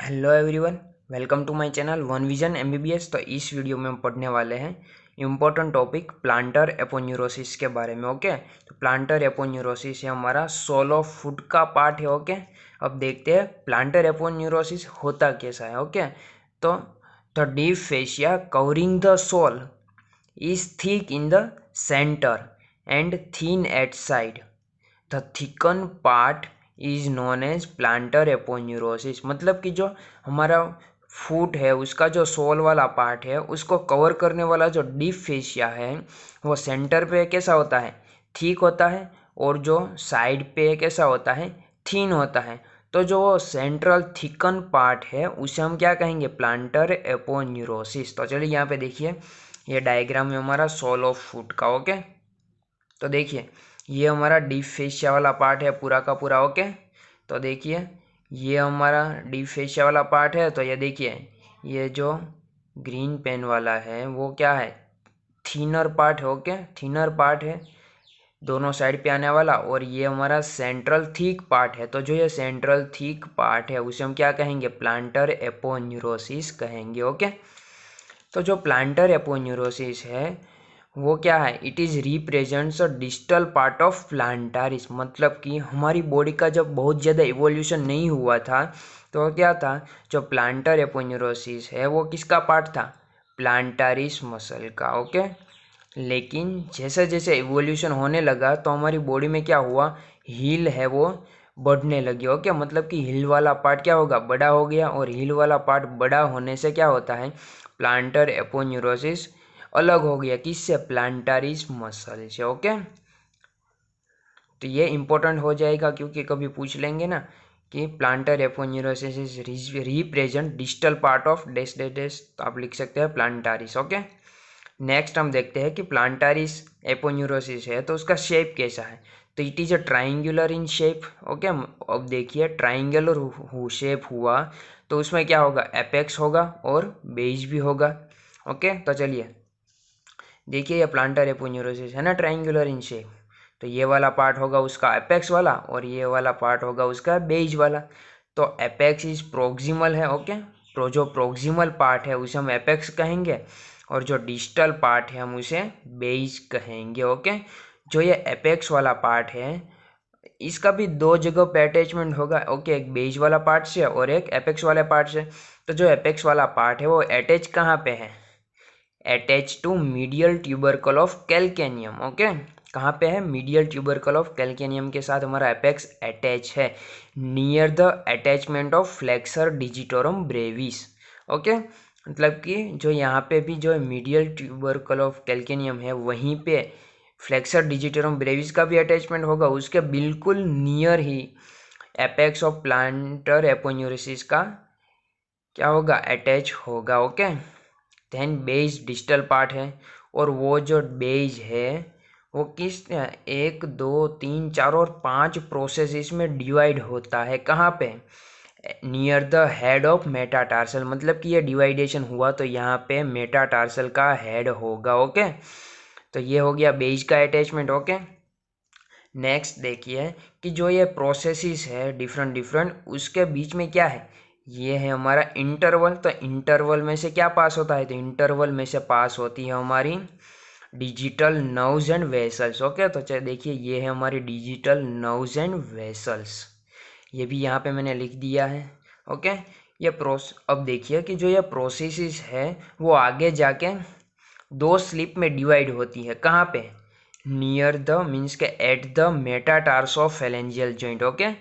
Hello everyone, welcome to my channel one vision MBBS. तो इस video में हम पढ़ने वाले हैं इम्पोर्टेंट टॉपिक प्लांटर एपोन्यूरोसिस के बारे में। ओके, तो प्लांटर एपोन्यूरोसिस है हमारा सोल ऑफ फुट का पार्ट है। ओके, अब देखते हैं प्लांटर एपोन्यूरोसिस होता कैसा है। ओके, तो the deep fascia covering the sole is thick in the centre and thin at side. The thicken part is known as plantar aponeurosis. मतलब कि जो हमारा फुट है उसका जो सोल वाला पार्ट है उसको कवर करने वाला जो डीप फेशिया है वो सेंटर पे कैसा होता है, थिक होता है, और जो साइड पे कैसा होता है, थिन होता है। तो जो सेंट्रल थिकन पार्ट है उसे हम क्या कहेंगे, प्लांटर एपोन्यूरोसिस। तो चलिए यहाँ पे देखिए, ये डायग्राम है हमारा सोल ऑफ फुट का। ओके, तो देखिए ये हमारा डीप फेशिया वाला पार्ट है पूरा का पूरा। ओके, तो देखिए ये हमारा डीप फेशिया वाला पार्ट है। तो ये देखिए ये जो ग्रीन पेन वाला है वो क्या है, थिनर पार्ट है। ओके, थिनर पार्ट है दोनों साइड पे आने वाला, और ये हमारा सेंट्रल थिक पार्ट है। तो जो ये सेंट्रल थिक पार्ट है उसे हम क्या कहेंगे, प्लांटर एपोन्यूरोसिस कहेंगे। ओके, तो जो प्लांटर एपोन्यूरोसिस है वो क्या है, it is represents a distal part of plantaris. मतलब कि हमारी बॉडी का जब बहुत ज़्यादा इवोल्यूशन नहीं हुआ था तो क्या था, जो प्लांटर एपोन्यूरोसिस है वो किसका पार्ट था, प्लांटारिस मसल का। ओके, लेकिन जैसे जैसे इवोल्यूशन होने लगा तो हमारी बॉडी में क्या हुआ, हील है वो बढ़ने लगी। ओके, मतलब कि हिल वाला पार्ट क्या होगा, बड़ा हो गया, और हिल वाला पार्ट बड़ा होने से क्या होता है, प्लांटर एपोन्यूरोसिस अलग हो गया, किससे, प्लांटारिस मसल से। ओके, तो ये इंपॉर्टेंट हो जाएगा क्योंकि कभी पूछ लेंगे ना कि plantar aponeurosis is represent distal part of डेस डे डेस, तो आप लिख सकते हैं प्लांटारिस। ओके, नेक्स्ट हम देखते हैं कि प्लांटारिस एपोन्यूरोसिस है तो उसका शेप कैसा है। तो it is a triangular in shape. Okay, अब देखिए ट्राइंगुलर शेप हुआ तो उसमें क्या होगा, एपेक्स होगा और बेस भी होगा। ओके, तो चलिए देखिए ये प्लांटर एपोन्यूरोसिस है ना, ट्राइंगुलर इन शेप। तो ये वाला पार्ट होगा उसका एपेक्स वाला और ये वाला पार्ट होगा उसका बेस वाला। तो एपेक्स इज प्रोक्सिमल है। ओके, तो जो प्रोक्सिमल पार्ट है उसे हम एपेक्स कहेंगे और जो डिस्टल पार्ट है हम उसे बेस कहेंगे। ओके, जो ये एपेक्स वाला पार्ट है इसका भी दो जगह पे अटैचमेंट होगा। ओके, एक बेस वाला पार्ट से और एक एपेक्स वाले पार्ट से। तो जो एपेक्स वाला पार्ट है वो अटैच कहाँ पे है, attach to medial tubercle of calcaneum. Okay, कहाँ पे है, मीडियल ट्यूबरकल ऑफ कैल्केनियम के साथ हमारा एपेक्स अटैच है, near the attachment of flexor digitorum Brevis. Okay, मतलब कि जो यहाँ पे भी जो मीडियल ट्यूबरकल ऑफ कैल्केनियम है वहीं पे फ्लेक्सर डिजिटोरम ब्रेविस का भी अटैचमेंट होगा, उसके बिल्कुल नियर ही एपेक्स ऑफ प्लांटर एपोन्यूरोसिस का क्या होगा, अटैच होगा। Okay, then base digital part है, और वो जो बेस है वो किस एक दो तीन चार और पांच प्रोसेस में डिवाइड होता है। कहाँ पे, near the head of metatarsal. मतलब कि ये डिवाइडेशन हुआ तो यहाँ पे मेटाटार्सल का हेड होगा। ओके, तो ये हो गया बेस का अटैचमेंट। ओके, नेक्स्ट देखिए कि जो ये प्रोसेसेस है डिफरेंट डिफरेंट उसके बीच में क्या है, ये है हमारा इंटरवल। तो इंटरवल में से क्या पास होता है, तो इंटरवल में से पास होती है हमारी digital nerves and vessels. Okay, तो चलिए देखिए ये है हमारी डिजिटल नर्व्स एंड वेसल्स, ये भी यहाँ पे मैंने लिख दिया है। ओके, ये अब देखिए कि जो ये प्रोसेसेस है वो आगे जाके दो स्लिप में डिवाइड होती है। कहाँ पे, नियर द मीन्स के at the metatarso of phalangeal joint. Okay,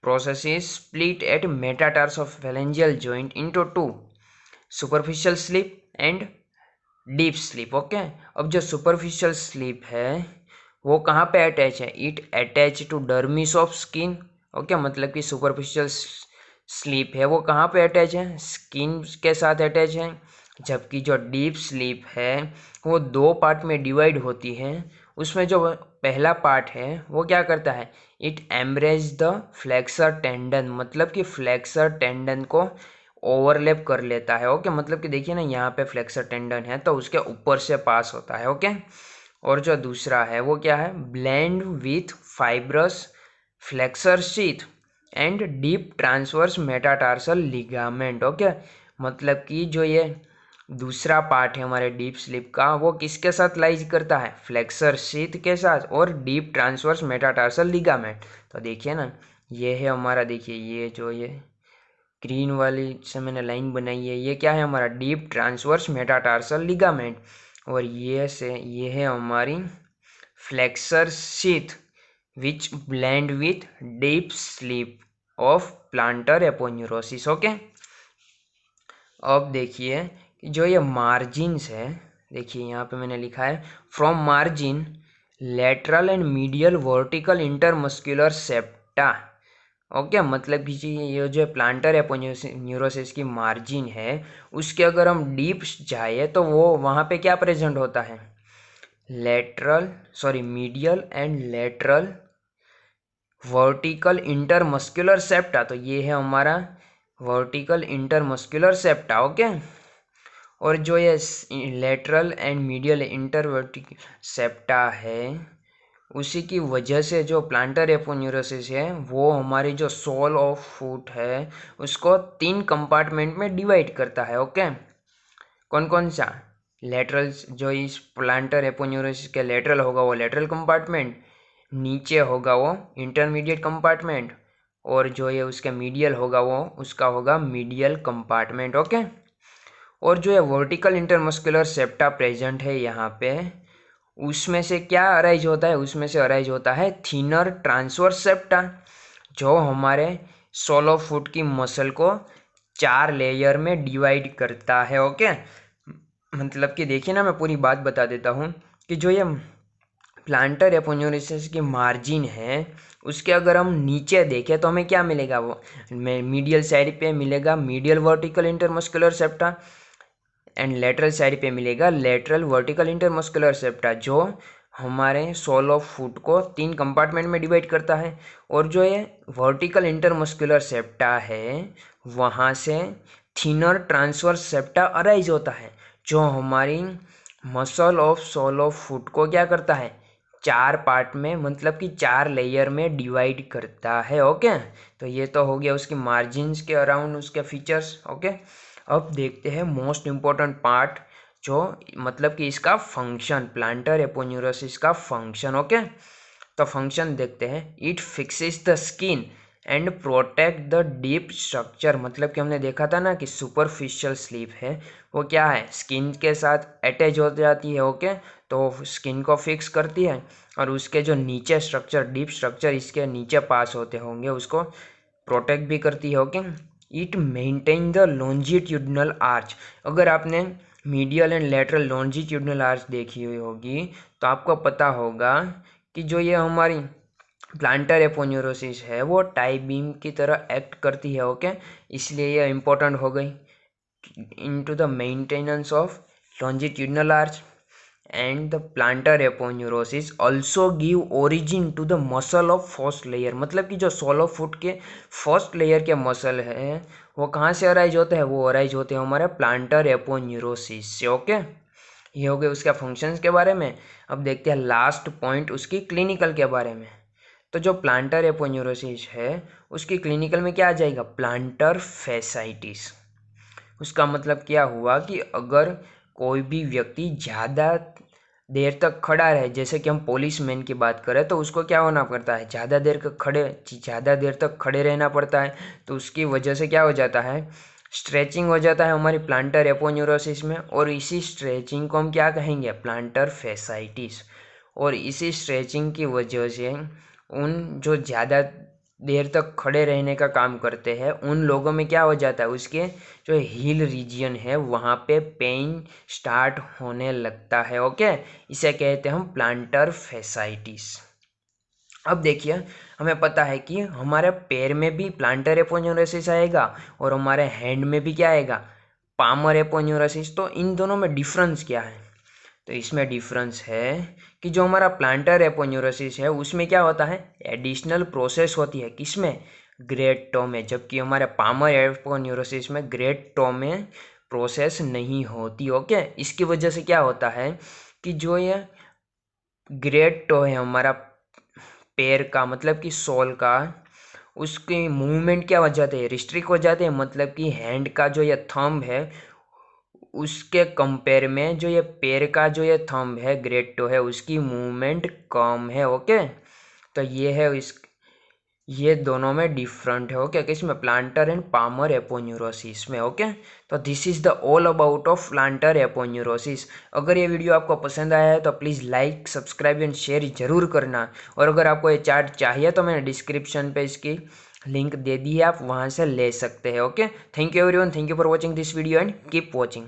process is split at metatars of phalangeal joint into two, superficial slip and deep sleep. Okay, अब जो सुपरफिशियल स्लीप है वो कहाँ पे अटैच है, it attach to dermis of skin. Okay, मतलब कि superficial sleep है वो कहाँ पे अटैच है, स्किन के साथ अटैच है। जबकि जो डीप स्लीप है वो दो पार्ट में डिवाइड होती है। उसमें जो पहला पार्ट है वो क्या करता है, it embrace the flexor tendon. मतलब कि फ्लेक्सर टेंडन को ओवरलैप कर लेता है। ओके, मतलब कि देखिए ना यहाँ पे फ्लेक्सर टेंडन है तो उसके ऊपर से पास होता है। ओके, और जो दूसरा है वो क्या है, blend with fibrous flexor sheath. And deep transverse metatarsal ligament. Okay, मतलब कि जो ये दूसरा पार्ट है हमारे डीप स्लीप का, वो किसके साथ लाइज करता है, फ्लेक्सर शीथ के साथ और डीप ट्रांसवर्स मेटाटार्सल लिगामेंट। तो देखिए ना, ये है हमारा, देखिए ये जो ये ग्रीन वाली से मैंने लाइन बनाई है, ये क्या है हमारा डीप ट्रांसवर्स मेटाटार्सल लिगामेंट, और ये है हमारी flexor sheath which blend with deep sleep of plantar aponeurosis. Okay, अब देखिए कि जो ये मार्जिन्स है, देखिए यहाँ पे मैंने लिखा है from margin lateral and medial vertical intermuscular septa. Okay, मतलब कि ये जो प्लांटर एपोन्यूरोसिस की मार्जिन है, उसके अगर हम डीप जाए तो वो वहाँ पे क्या प्रेजेंट होता है, medial and lateral vertical intermuscular septa. तो ये है हमारा वर्टिकल इंटरमस्कुलर सेप्टा। ओके, और जो ये lateral and medial intervertebral septa है, उसी की वजह से जो प्लांटर एपोन्यूरोसिस है वो हमारी जो सोल ऑफ फुट है उसको 3 कंपार्टमेंट में डिवाइड करता है। ओके, कौन कौन सा, लेटरल, जो इस प्लांटर एपोन्यूरोसिस के लेटरल होगा वो लेटरल कंपार्टमेंट, नीचे होगा वो इंटरमीडिएट कंपार्टमेंट, और जो ये उसके मीडियल होगा वो उसका होगा मीडियल कंपार्टमेंट। ओके, और जो ये वर्टिकल इंटरमस्कुलर सेप्टा प्रेजेंट है यहाँ पे, उसमें से क्या अराइज होता है, उसमें से अराइज होता है थिनर ट्रांसवर्स सेप्टा, जो हमारे सोलो फुट की मसल को 4 लेयर में डिवाइड करता है। ओके, मतलब कि देखिए ना, मैं पूरी बात बता देता हूँ कि जो ये प्लांटर एपोन्यूरोसिस की मार्जिन है, उसके अगर हम नीचे देखें तो हमें क्या मिलेगा, वो मीडियल साइड पे मिलेगा medial vertical intermuscular septa, and lateral side पे मिलेगा लेटरल वर्टिकल इंटरमस्कुलर सेप्टा, जो हमारे सोल ऑफ फुट को 3 कंपार्टमेंट में डिवाइड करता है। और जो ये वर्टिकल इंटरमस्कुलर सेप्टा है, वहाँ से थिनर ट्रांसवर्स सेप्टा अराइज होता है, जो हमारी muscle of sole of foot को क्या करता है, 4 पार्ट में, मतलब कि 4 लेयर में डिवाइड करता है। ओके, तो ये तो हो गया उसकी मार्जिन्स के अराउंड उसके फीचर्स। ओके, अब देखते हैं मोस्ट इम्पोर्टेंट पार्ट, जो मतलब कि इसका फंक्शन, प्लांटर एपोन्यूरोसिस का फंक्शन। ओके, तो फंक्शन देखते हैं, it fixes the skin and protect the deep structure. मतलब कि हमने देखा था ना कि सुपरफिशियल स्लीप है वो क्या है, स्किन के साथ अटैच हो जाती है। ओके, तो स्किन को फिक्स करती है, और उसके जो नीचे स्ट्रक्चर, डीप स्ट्रक्चर इसके नीचे पास होते होंगे, उसको प्रोटेक्ट भी करती है। Okay, it maintain the longitudinal arch. अगर आपने medial and lateral longitudinal arch देखी हुई होगी तो आपको पता होगा कि जो ये हमारी प्लांटर एपोन्यूरोसिस है वो टाई बीम की तरह एक्ट करती है। ओके, इसलिए ये इम्पोर्टेंट हो गई into the maintenance of longitudinal arch, and the plantar aponeurosis also give origin to the muscle of first layer। मतलब कि जो सोलो फुट के फर्स्ट लेयर के मसल है वो कहाँ से अराइज होते हैं, वो अराइज होते हैं हमारे प्लांटर एपोन्यूरोसिस से। ओके, ये हो गए उसके फंक्शंस के बारे में। अब देखते हैं लास्ट पॉइंट उसकी क्लिनिकल के बारे में। तो जो प्लांटर एपोन्यूरोसिस है उसकी क्लिनिकल में क्या आ जाएगा, प्लांटर फैसाइटिस। उसका मतलब क्या हुआ कि अगर कोई भी व्यक्ति ज़्यादा देर तक खड़ा रहे, जैसे कि हम पुलिस मैन की बात करें तो उसको क्या होना पड़ता है, ज़्यादा देर तक खड़े रहना पड़ता है, तो उसकी वजह से क्या हो जाता है, स्ट्रेचिंग हो जाता है हमारी प्लांटर एपोन्यूरोसिस में, और इसी स्ट्रेचिंग को हम क्या कहेंगे, प्लांटर फैसाइटिस। और इसी स्ट्रेचिंग की वजह से उन जो ज़्यादा देर तक खड़े रहने का काम करते हैं उन लोगों में क्या हो जाता है, उसके जो हील रीजन है वहाँ पे पेन स्टार्ट होने लगता है। ओके, इसे कहते हैं हम प्लांटर फैसाइटिस। अब देखिए, हमें पता है कि हमारे पैर में भी प्लांटर एपोन्यूरोसिस आएगा और हमारे हैंड में भी क्या आएगा, पामर एपोन्यूरोसिस। तो इन दोनों में डिफरेंस क्या है, तो इसमें डिफरेंस है कि जो हमारा प्लांटर एपोन्यूरोसिस है उसमें क्या होता है, एडिशनल प्रोसेस होती है, किसमें, ग्रेड टो में, जबकि हमारे पामर एपोन्यूरोसिस में ग्रेड टो में प्रोसेस नहीं होती। ओके, इसकी वजह से क्या होता है कि जो ये ग्रेड टो है हमारा पैर का, मतलब कि सोल का, उसकी मूवमेंट क्या हो जाते हैं, रिस्ट्रिक्ट हो जाते हैं। मतलब कि हैंड का जो ये थंब है उसके कंपेयर में जो ये पैर का जो ये थंब है, ग्रेट टो है, उसकी मूवमेंट कम है। ओके, तो ये है इस, ये दोनों में डिफरेंट है। ओके, किसमें, प्लांटर एंड पामर एपोन्यूरोसिस में। ओके, तो this is the all about of plantar aponeurosis. अगर ये वीडियो आपको पसंद आया है तो please like, subscribe and share जरूर करना। और अगर आपको ये चार्ट चाहिए तो मैंने डिस्क्रिप्शन पे इसकी लिंक दे दी है, आप वहाँ से ले सकते हैं। Okay, thank you everyone, thank you for watching this video and keep watching.